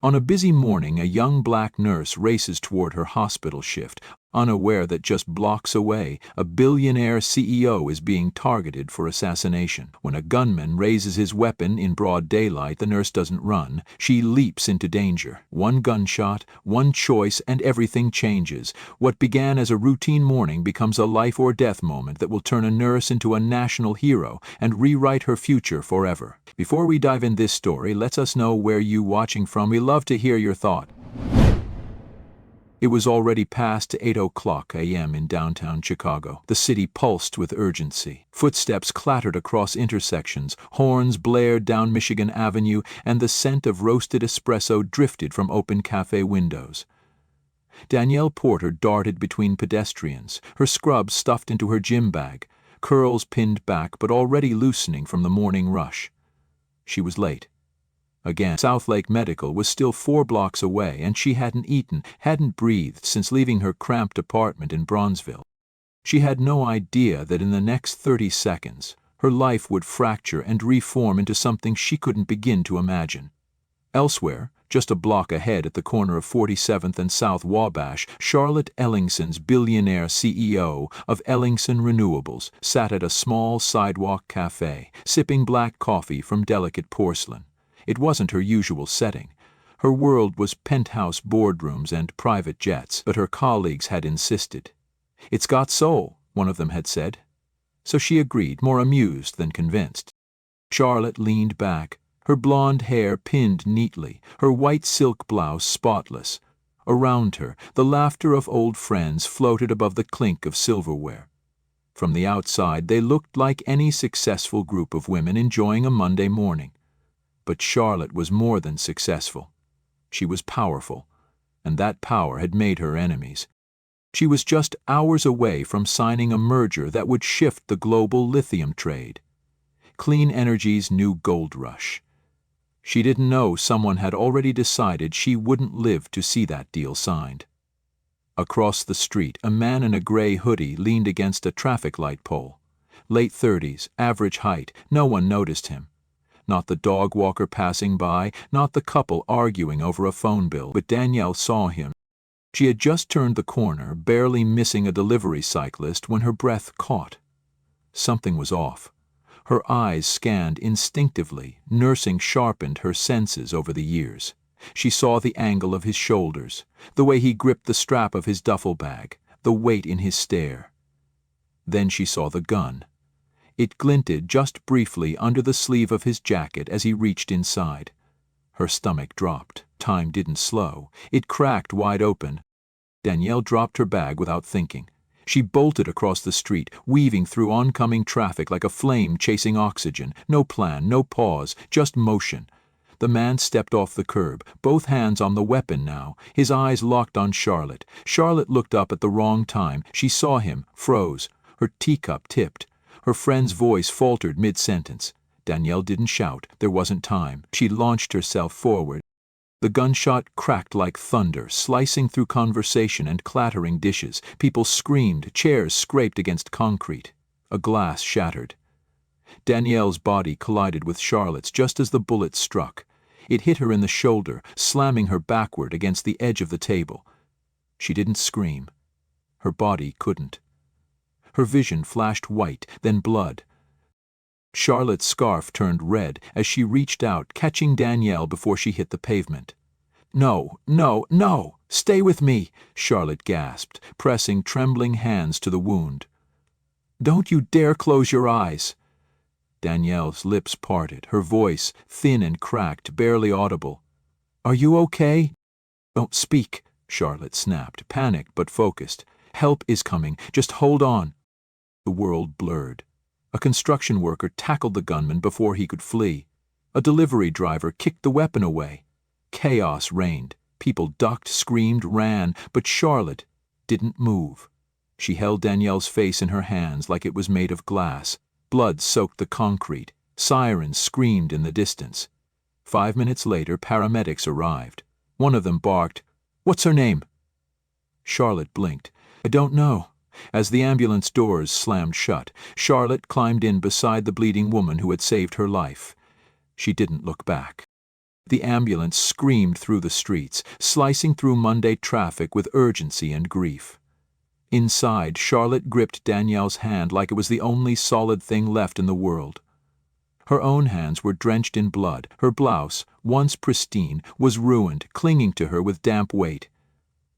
On a busy morning, a young black nurse races toward her hospital shift, unaware that just blocks away, a billionaire CEO is being targeted for assassination. When a gunman raises his weapon in broad daylight, the nurse doesn't run. She leaps into danger. One gunshot, one choice, and everything changes. What began as a routine morning becomes a life-or-death moment that will turn a nurse into a national hero and rewrite her future forever. Before we dive in this story, let us know where you watching from. We love to hear your thought. It was already past 8 a.m. in downtown Chicago. The city pulsed with urgency. Footsteps clattered across intersections, horns blared down Michigan Avenue, and the scent of roasted espresso drifted from open cafe windows. Danielle Porter darted between pedestrians, her scrubs stuffed into her gym bag, curls pinned back but already loosening from the morning rush. She was late. Again, Southlake Medical was still 4 blocks away, and she hadn't eaten, hadn't breathed since leaving her cramped apartment in Bronzeville. She had no idea that in the next 30 seconds, her life would fracture and reform into something she couldn't begin to imagine. Elsewhere, just a block ahead at the corner of 47th and South Wabash, Charlotte Ellingson's billionaire CEO of Ellingson Renewables sat at a small sidewalk cafe, sipping black coffee from delicate porcelain. It wasn't her usual setting. Her world was penthouse boardrooms and private jets, but her colleagues had insisted. "It's got soul," one of them had said. So she agreed, more amused than convinced. Charlotte leaned back, her blonde hair pinned neatly, her white silk blouse spotless. Around her, the laughter of old friends floated above the clink of silverware. From the outside, they looked like any successful group of women enjoying a Monday morning. But Charlotte was more than successful. She was powerful, and that power had made her enemies. She was just hours away from signing a merger that would shift the global lithium trade. Clean Energy's new gold rush. She didn't know someone had already decided she wouldn't live to see that deal signed. Across the street, a man in a gray hoodie leaned against a traffic light pole. Late 30s, average height, no one noticed him. Not the dog walker passing by, not the couple arguing over a phone bill, but Danielle saw him. She had just turned the corner, barely missing a delivery cyclist, when her breath caught. Something was off. Her eyes scanned instinctively, nursing sharpened her senses over the years. She saw the angle of his shoulders, the way he gripped the strap of his duffel bag, the weight in his stare. Then she saw the gun. It glinted just briefly under the sleeve of his jacket as he reached inside. Her stomach dropped. Time didn't slow. It cracked wide open. Danielle dropped her bag without thinking. She bolted across the street, weaving through oncoming traffic like a flame chasing oxygen. No plan, no pause, just motion. The man stepped off the curb, both hands on the weapon now, his eyes locked on Charlotte. Charlotte looked up at the wrong time. She saw him, froze. Her teacup tipped. Her friend's voice faltered mid-sentence. Danielle didn't shout. There wasn't time. She launched herself forward. The gunshot cracked like thunder, slicing through conversation and clattering dishes. People screamed, chairs scraped against concrete. A glass shattered. Danielle's body collided with Charlotte's just as the bullet struck. It hit her in the shoulder, slamming her backward against the edge of the table. She didn't scream. Her body couldn't. Her vision flashed white, then blood. Charlotte's scarf turned red as she reached out, catching Danielle before she hit the pavement. "No, no, no! Stay with me!" Charlotte gasped, pressing trembling hands to the wound. "Don't you dare close your eyes!" Danielle's lips parted, her voice, thin and cracked, barely audible. "Are you okay?" "Don't speak," Charlotte snapped, panicked but focused. "Help is coming. Just hold on." The world blurred. A construction worker tackled the gunman before he could flee. A delivery driver kicked the weapon away. Chaos reigned. People ducked, screamed, ran, but Charlotte didn't move. She held Danielle's face in her hands like it was made of glass. Blood soaked the concrete. Sirens screamed in the distance. 5 minutes later, paramedics arrived. One of them barked, "What's her name?" Charlotte blinked. "I don't know." As the ambulance doors slammed shut, Charlotte climbed in beside the bleeding woman who had saved her life. She didn't look back. The ambulance screamed through the streets, slicing through Monday traffic with urgency and grief. Inside, Charlotte gripped Danielle's hand like it was the only solid thing left in the world. Her own hands were drenched in blood. Her blouse, once pristine, was ruined, clinging to her with damp weight.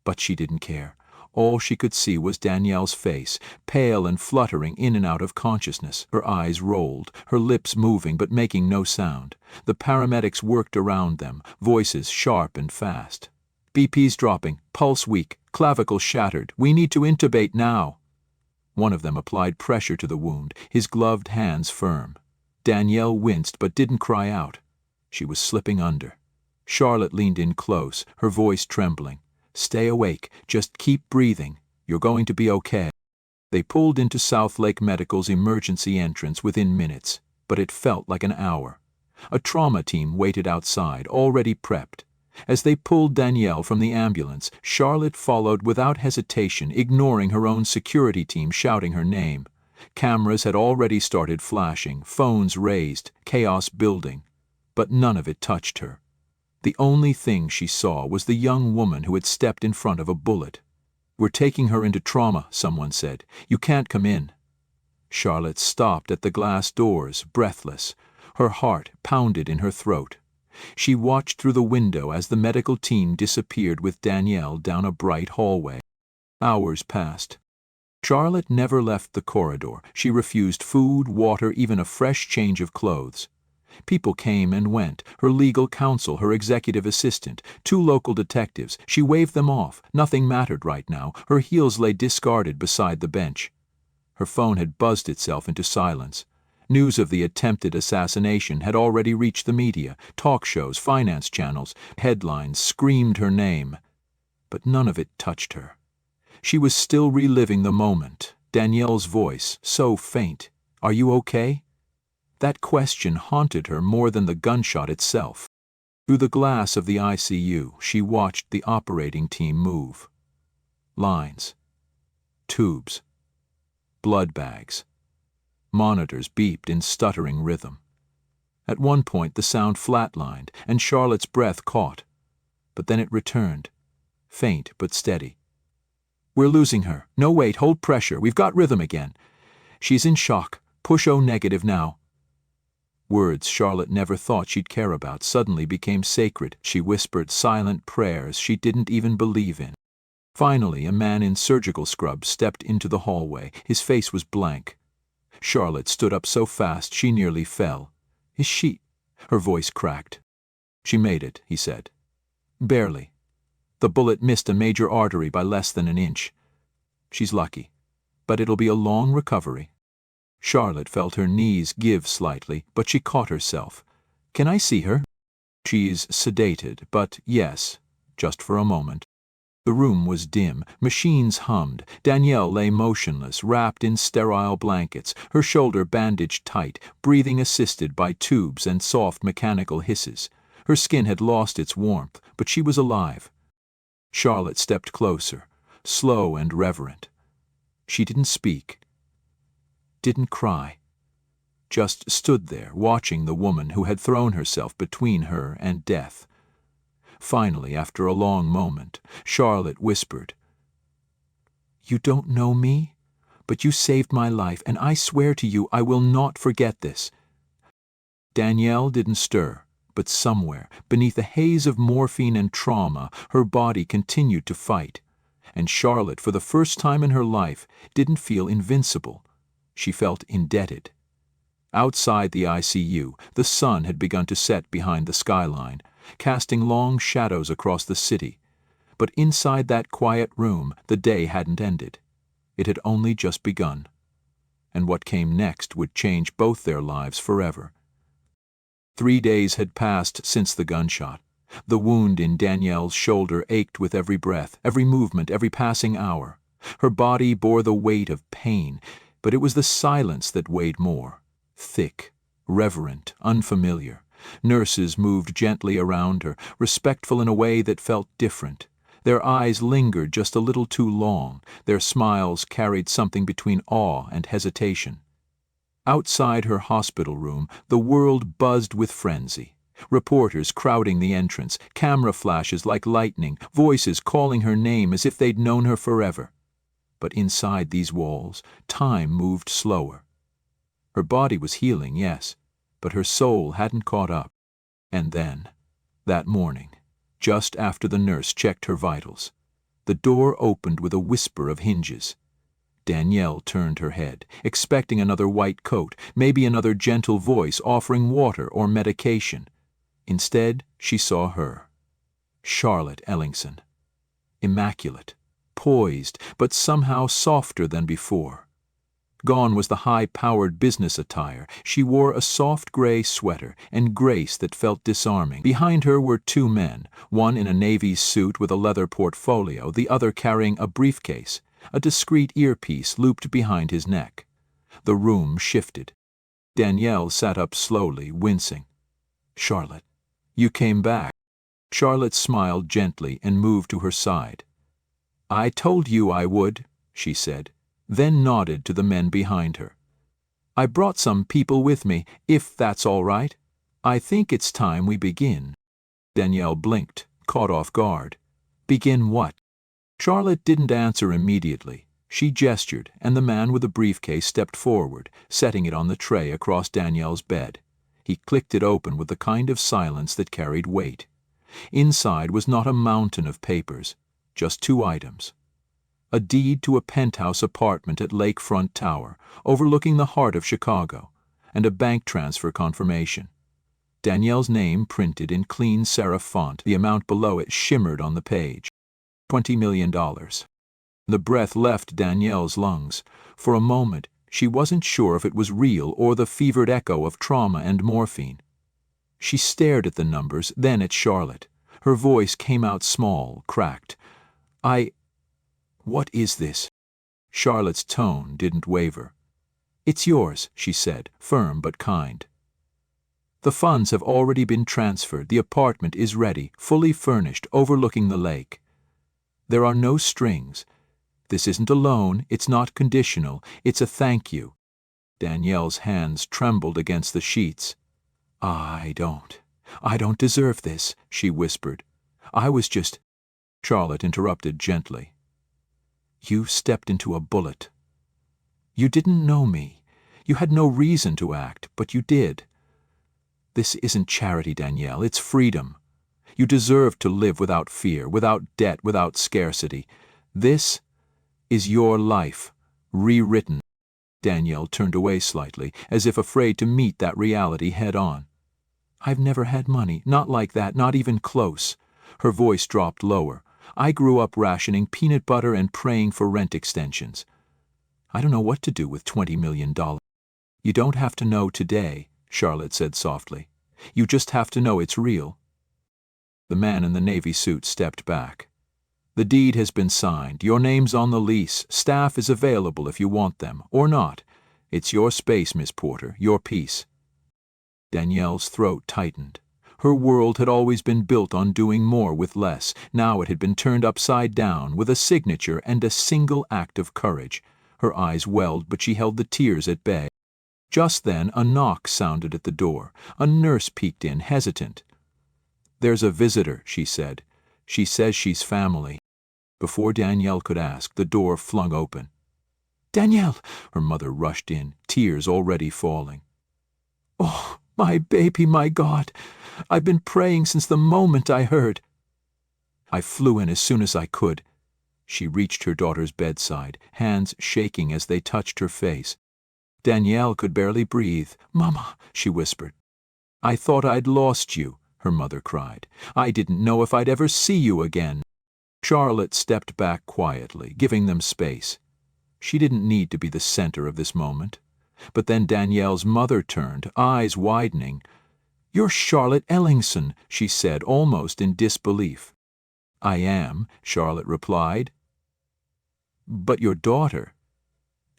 But she didn't care. All she could see was Danielle's face, pale and fluttering in and out of consciousness. Her eyes rolled, her lips moving but making no sound. The paramedics worked around them, voices sharp and fast. "BP's dropping, pulse weak, clavicle shattered. We need to intubate now." One of them applied pressure to the wound, his gloved hands firm. Danielle winced but didn't cry out. She was slipping under. Charlotte leaned in close, her voice trembling. "Stay awake. Just keep breathing. You're going to be okay." They pulled into South Lake Medical's emergency entrance within minutes, but it felt like an hour. A trauma team waited outside, already prepped. As they pulled Danielle from the ambulance, Charlotte followed without hesitation, ignoring her own security team shouting her name. Cameras had already started flashing, phones raised, chaos building. But none of it touched her. The only thing she saw was the young woman who had stepped in front of a bullet. "We're taking her into trauma," someone said. "You can't come in." Charlotte stopped at the glass doors, breathless. Her heart pounded in her throat. She watched through the window as the medical team disappeared with Danielle down a bright hallway. Hours passed. Charlotte never left the corridor. She refused food, water, even a fresh change of clothes. People came and went, her legal counsel, her executive assistant, 2 local detectives. She waved them off. Nothing mattered right now. Her heels lay discarded beside the bench. Her phone had buzzed itself into silence. News of the attempted assassination had already reached the media. Talk shows, finance channels, headlines screamed her name. But none of it touched her. She was still reliving the moment. Danielle's voice, so faint. "Are you okay?" That question haunted her more than the gunshot itself. Through the glass of the ICU, she watched the operating team move. Lines. Tubes. Blood bags. Monitors beeped in stuttering rhythm. At one point the sound flatlined, and Charlotte's breath caught. But then it returned, faint but steady. "We're losing her. No, wait, hold pressure. We've got rhythm again. She's in shock. Push O negative now." Words Charlotte never thought she'd care about suddenly became sacred. She whispered silent prayers she didn't even believe in. Finally, a man in surgical scrubs stepped into the hallway. His face was blank. Charlotte stood up so fast she nearly fell. "Is she—" Her voice cracked. "She made it," he said. "Barely. The bullet missed a major artery by less than an inch. She's lucky, but it'll be a long recovery." Charlotte felt her knees give slightly, but she caught herself. "Can I see her?" "She's sedated, but yes, just for a moment." The room was dim. Machines hummed. Danielle lay motionless, wrapped in sterile blankets, her shoulder bandaged tight, breathing assisted by tubes and soft mechanical hisses. Her skin had lost its warmth, but she was alive. Charlotte stepped closer, slow and reverent. She didn't speak, didn't cry, just stood there watching the woman who had thrown herself between her and death. Finally, after a long moment, Charlotte whispered, "You don't know me, but you saved my life, and I swear to you I will not forget this." Danielle didn't stir, but somewhere, beneath a haze of morphine and trauma, her body continued to fight. And Charlotte, for the first time in her life, didn't feel invincible. She felt indebted. Outside the ICU, the sun had begun to set behind the skyline, casting long shadows across the city. But inside that quiet room, the day hadn't ended. It had only just begun. And what came next would change both their lives forever. 3 days had passed since the gunshot. The wound in Danielle's shoulder ached with every breath, every movement, every passing hour. Her body bore the weight of pain, but it was the silence that weighed more. Thick, reverent, unfamiliar. Nurses moved gently around her, respectful in a way that felt different. Their eyes lingered just a little too long. Their smiles carried something between awe and hesitation. Outside her hospital room, the world buzzed with frenzy. Reporters crowding the entrance, camera flashes like lightning, voices calling her name as if they'd known her forever. But inside these walls, time moved slower. Her body was healing, yes, but her soul hadn't caught up. And then, that morning, just after the nurse checked her vitals, the door opened with a whisper of hinges. Danielle turned her head, expecting another white coat, maybe another gentle voice offering water or medication. Instead, she saw her, Charlotte Ellingson. Immaculate, poised, but somehow softer than before. Gone was the high-powered business attire. She wore a soft gray sweater and grace that felt disarming. Behind her were two men, one in a Navy suit with a leather portfolio, the other carrying a briefcase, a discreet earpiece looped behind his neck. The room shifted. Danielle sat up slowly, wincing. "Charlotte, you came back." Charlotte smiled gently and moved to her side. "I told you I would," she said, then nodded to the men behind her. "I brought some people with me, if that's all right. I think it's time we begin." Danielle blinked, caught off guard. "Begin what?" Charlotte didn't answer immediately. She gestured, and the man with the briefcase stepped forward, setting it on the tray across Danielle's bed. He clicked it open with the kind of silence that carried weight. Inside was not a mountain of papers, just two items. A deed to a penthouse apartment at Lakefront Tower, overlooking the heart of Chicago, and a bank transfer confirmation. Danielle's name printed in clean serif font, the amount below it shimmered on the page. $20 million. The breath left Danielle's lungs. For a moment, she wasn't sure if it was real or the fevered echo of trauma and morphine. She stared at the numbers, then at Charlotte. Her voice came out small, cracked. "What is this?" Charlotte's tone didn't waver. "It's yours," she said, firm but kind. "The funds have already been transferred. The apartment is ready, fully furnished, overlooking the lake. There are no strings. This isn't a loan, it's not conditional, it's a thank you." Danielle's hands trembled against the sheets. I don't deserve this," she whispered. "I was just—" Charlotte interrupted gently. "You stepped into a bullet. You didn't know me. You had no reason to act, but you did. This isn't charity, Danielle, it's freedom. You deserve to live without fear, without debt, without scarcity. This is your life, rewritten." Danielle turned away slightly, as if afraid to meet that reality head-on. "I've never had money, not like that, not even close." Her voice dropped lower. "I grew up rationing peanut butter and praying for rent extensions. I don't know what to do with $20 million. You don't have to know today," Charlotte said softly. "You just have to know it's real." The man in the Navy suit stepped back. "The deed has been signed. Your name's on the lease. Staff is available if you want them, or not. It's your space, Miss Porter, your piece." Danielle's throat tightened. Her world had always been built on doing more with less. Now it had been turned upside down with a signature and a single act of courage. Her eyes welled, but she held the tears at bay. Just then a knock sounded at the door. A nurse peeked in, hesitant. "There's a visitor," she said. "She says she's family." Before Danielle could ask, the door flung open. "Danielle!" Her mother rushed in, tears already falling. "Oh, my baby, my God! I've been praying since the moment I heard." "I flew in as soon as I could." She reached her daughter's bedside, hands shaking as they touched her face. Danielle could barely breathe. "Mama," she whispered. "I thought I'd lost you," her mother cried. "I didn't know if I'd ever see you again." Charlotte stepped back quietly, giving them space. She didn't need to be the center of this moment. But then Danielle's mother turned, eyes widening. "You're Charlotte Ellingson," she said, almost in disbelief. "I am," Charlotte replied. "But your daughter,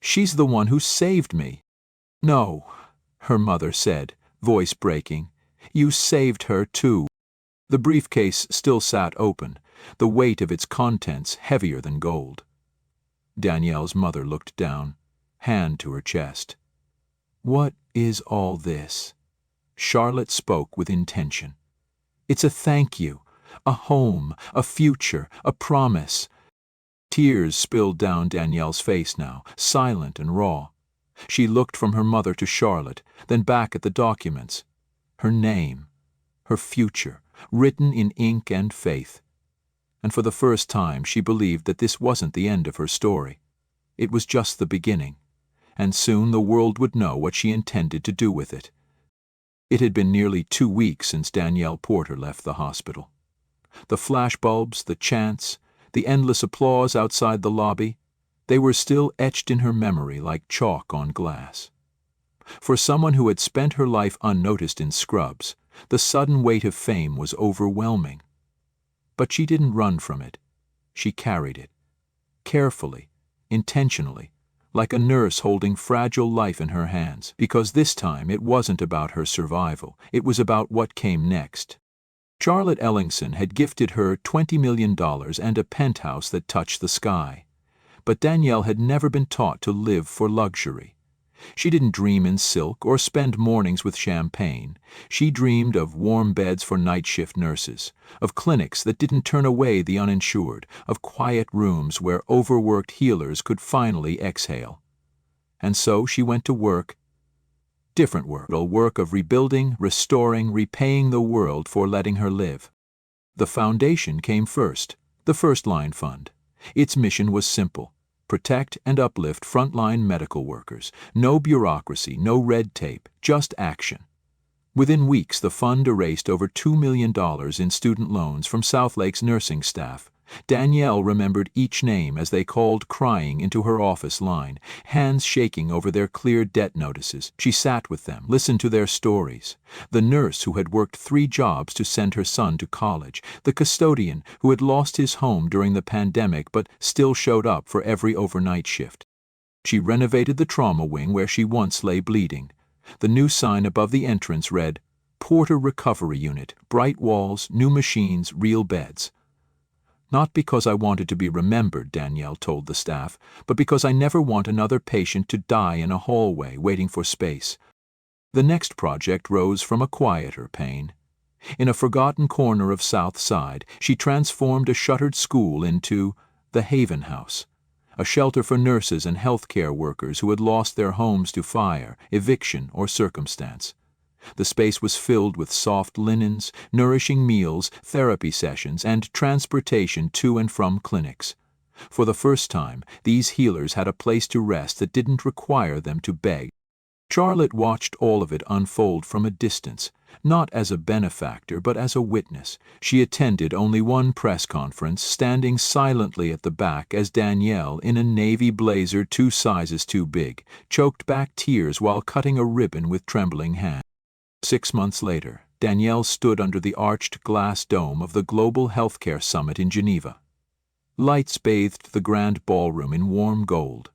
she's the one who saved me." "No," her mother said, voice breaking. "You saved her too." The briefcase still sat open, the weight of its contents heavier than gold. Danielle's mother looked down, hand to her chest. "What is all this?" Charlotte spoke with intention. "It's a thank you, a home, a future, a promise." Tears spilled down Danielle's face now, silent and raw. She looked from her mother to Charlotte, then back at the documents. Her name, her future, written in ink and faith. And for the first time she believed that this wasn't the end of her story. It was just the beginning, and soon the world would know what she intended to do with it. It had been nearly 2 weeks since Danielle Porter left the hospital. The flashbulbs, the chants, the endless applause outside the lobby, they were still etched in her memory like chalk on glass. For someone who had spent her life unnoticed in scrubs, the sudden weight of fame was overwhelming. But she didn't run from it. She carried it. Carefully, intentionally, like a nurse holding fragile life in her hands, because this time it wasn't about her survival, it was about what came next. Charlotte Ellingson had gifted her $20 million and a penthouse that touched the sky. But Danielle had never been taught to live for luxury. She didn't dream in silk or spend mornings with champagne. She dreamed of warm beds for night shift nurses, of clinics that didn't turn away the uninsured, of quiet rooms where overworked healers could finally exhale. And so she went to work. Different work, a work of rebuilding, restoring, repaying the world for letting her live. The foundation came first, the First Line Fund. Its mission was simple: protect and uplift frontline medical workers. No bureaucracy, no red tape, just action. Within weeks, the fund erased over $2 million in student loans from Southlake's nursing staff. Danielle remembered each name as they called crying into her office line, hands shaking over their clear debt notices. She sat with them, listened to their stories. The nurse who had worked 3 jobs to send her son to college, the custodian who had lost his home during the pandemic but still showed up for every overnight shift. She renovated the trauma wing where she once lay bleeding. The new sign above the entrance read, "Porter Recovery Unit, bright walls, new machines, real beds." "Not because I wanted to be remembered," Danielle told the staff, "but because I never want another patient to die in a hallway waiting for space." The next project rose from a quieter pain. In a forgotten corner of South Side, she transformed a shuttered school into the Haven House, a shelter for nurses and healthcare workers who had lost their homes to fire, eviction, or circumstance. The space was filled with soft linens, nourishing meals, therapy sessions, and transportation to and from clinics. For the first time, these healers had a place to rest that didn't require them to beg. Charlotte watched all of it unfold from a distance, not as a benefactor but as a witness. She attended only one press conference, standing silently at the back as Danielle, in a navy blazer 2 sizes too big, choked back tears while cutting a ribbon with trembling hands. 6 months later, Danielle stood under the arched glass dome of the Global Healthcare Summit in Geneva. Lights bathed the grand ballroom in warm gold.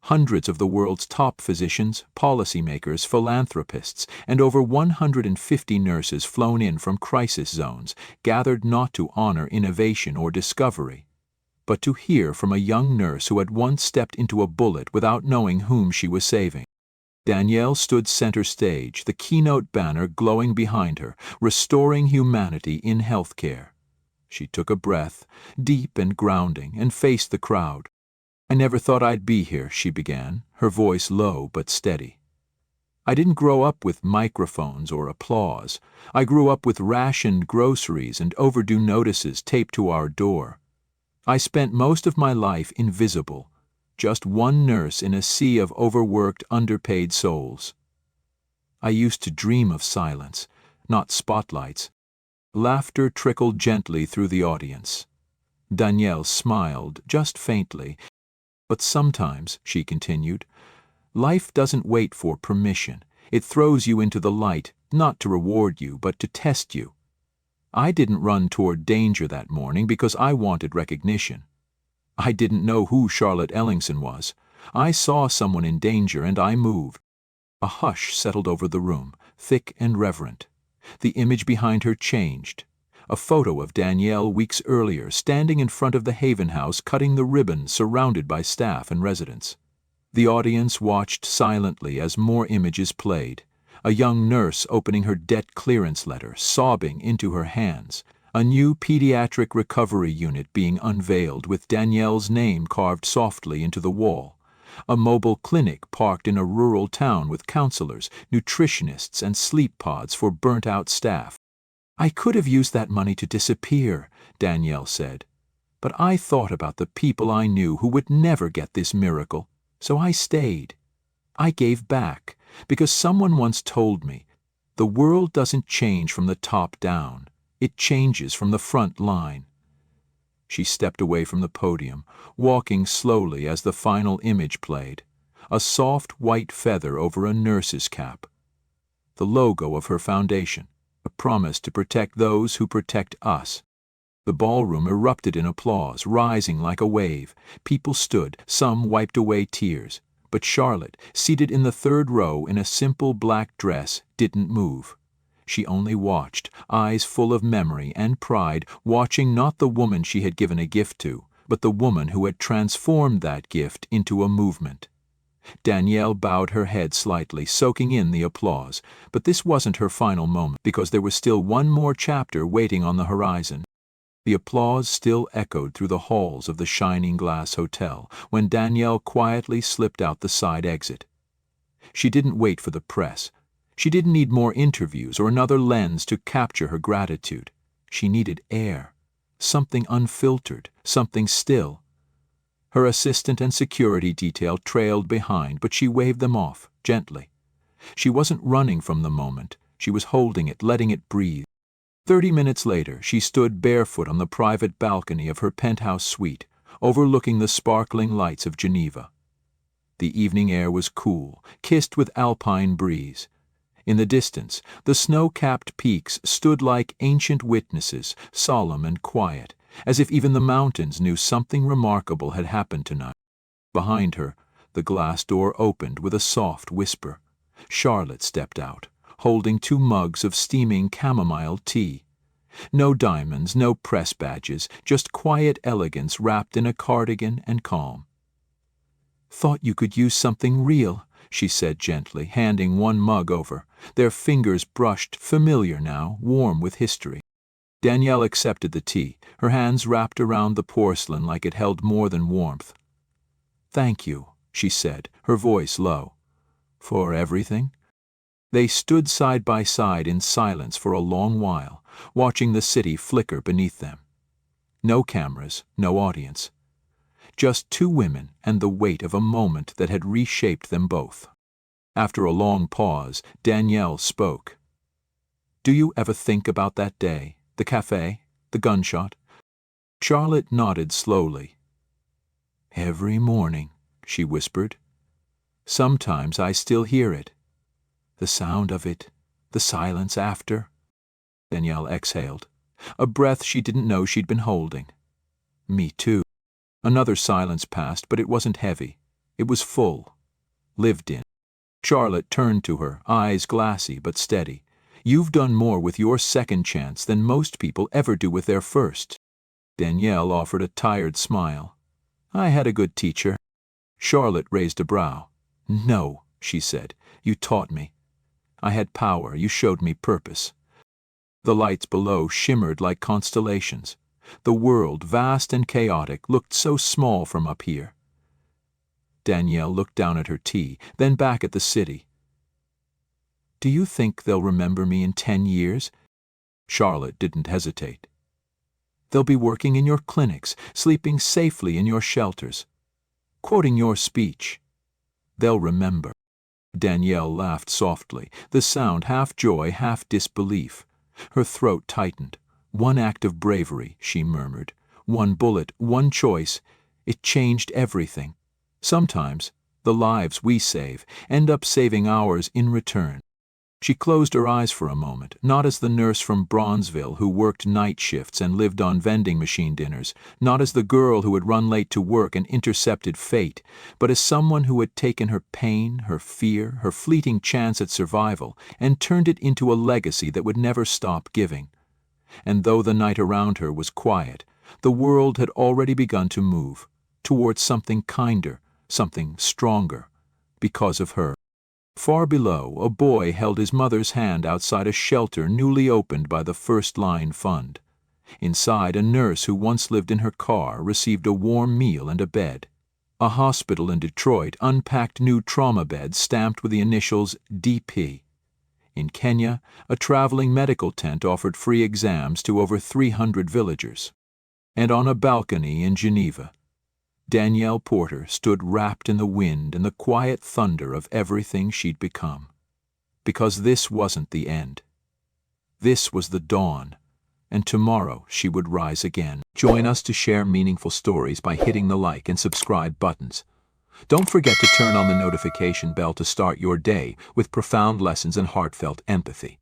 Hundreds of the world's top physicians, policymakers, philanthropists, and over 150 nurses flown in from crisis zones gathered not to honor innovation or discovery, but to hear from a young nurse who had once stepped into a bullet without knowing whom she was saving. Danielle stood center stage, the keynote banner glowing behind her, restoring humanity in healthcare. She took a breath, deep and grounding, and faced the crowd. "I never thought I'd be here," she began, her voice low but steady. "I didn't grow up with microphones or applause. I grew up with rationed groceries and overdue notices taped to our door. I spent most of my life invisible, just one nurse in a sea of overworked, underpaid souls. I used to dream of silence, not spotlights." Laughter trickled gently through the audience. Danielle smiled, just faintly. "But sometimes," she continued, "life doesn't wait for permission. It throws you into the light, not to reward you, but to test you. I didn't run toward danger that morning because I wanted recognition. I didn't know who Charlotte Ellingson was. I saw someone in danger and I moved." A hush settled over the room, thick and reverent. The image behind her changed. A photo of Danielle weeks earlier, standing in front of the Haven House cutting the ribbon, surrounded by staff and residents. The audience watched silently as more images played. A young nurse opening her debt clearance letter, sobbing into her hands. A new pediatric recovery unit being unveiled with Danielle's name carved softly into the wall. A mobile clinic parked in a rural town with counselors, nutritionists, and sleep pods for burnt-out staff. "I could have used that money to disappear," Danielle said. "But I thought about the people I knew who would never get this miracle, so I stayed. I gave back, because someone once told me, the world doesn't change from the top down, it changes from the front line." She stepped away from the podium, walking slowly as the final image played, a soft white feather over a nurse's cap. The logo of her foundation, a promise to protect those who protect us. The ballroom erupted in applause, rising like a wave. People stood, some wiped away tears. But Charlotte, seated in the third row in a simple black dress, didn't move. She only watched, eyes full of memory and pride, watching not the woman she had given a gift to, but the woman who had transformed that gift into a movement. Danielle bowed her head slightly, soaking in the applause, but this wasn't her final moment, because there was still one more chapter waiting on the horizon. The applause still echoed through the halls of the shining glass hotel when Danielle quietly slipped out the side exit. She didn't wait for the press. She didn't need more interviews or another lens to capture her gratitude. She needed air, something unfiltered, something still. Her assistant and security detail trailed behind, but she waved them off, gently. She wasn't running from the moment. She was holding it, letting it breathe. 30 minutes later, she stood barefoot on the private balcony of her penthouse suite, overlooking the sparkling lights of Geneva. The evening air was cool, kissed with alpine breeze. In the distance, the snow-capped peaks stood like ancient witnesses, solemn and quiet, as if even the mountains knew something remarkable had happened tonight. Behind her, the glass door opened with a soft whisper. Charlotte stepped out, holding 2 mugs of steaming chamomile tea. No diamonds, no press badges, just quiet elegance wrapped in a cardigan and calm. "Thought you could use something real," she said gently, handing 1 mug over. Their fingers brushed, familiar now, warm with history. Danielle accepted the tea, her hands wrapped around the porcelain like it held more than warmth. "Thank you," she said, her voice low. "For everything?" They stood side by side in silence for a long while, watching the city flicker beneath them. No cameras, no audience. Just 2 women and the weight of a moment that had reshaped them both. After a long pause, Danielle spoke. "Do you ever think about that day, the cafe, the gunshot?" Charlotte nodded slowly. "Every morning," she whispered. "Sometimes I still hear it. The sound of it, the silence after." Danielle exhaled, a breath she didn't know she'd been holding. "Me too." Another silence passed, but it wasn't heavy. It was full, lived in. Charlotte turned to her, eyes glassy but steady. "You've done more with your second chance than most people ever do with their first." Danielle offered a tired smile. "I had a good teacher." Charlotte raised a brow. "No," she said, "you taught me. I had power, you showed me purpose." The lights below shimmered like constellations. The world, vast and chaotic, looked so small from up here. Danielle looked down at her tea, then back at the city. "Do you think they'll remember me in 10 years? Charlotte didn't hesitate. "They'll be working in your clinics, sleeping safely in your shelters, quoting your speech. They'll remember." Danielle laughed softly, the sound half joy, half disbelief. Her throat tightened. "1 act of bravery," she murmured. "1 bullet, 1 choice. It changed everything. Sometimes, the lives we save end up saving ours in return." She closed her eyes for a moment, not as the nurse from Bronzeville who worked night shifts and lived on vending machine dinners, not as the girl who had run late to work and intercepted fate, but as someone who had taken her pain, her fear, her fleeting chance at survival, and turned it into a legacy that would never stop giving. And though the night around her was quiet, the world had already begun to move, towards something kinder, something stronger, because of her. Far below, a boy held his mother's hand outside a shelter newly opened by the First Line Fund. Inside, a nurse who once lived in her car received a warm meal and a bed. A hospital in Detroit unpacked new trauma beds stamped with the initials DP. In Kenya, a traveling medical tent offered free exams to over 300 villagers. And on a balcony in Geneva, Danielle Porter stood wrapped in the wind and the quiet thunder of everything she'd become. Because this wasn't the end. This was the dawn, and tomorrow she would rise again. Join us to share meaningful stories by hitting the like and subscribe buttons. Don't forget to turn on the notification bell to start your day with profound lessons and heartfelt empathy.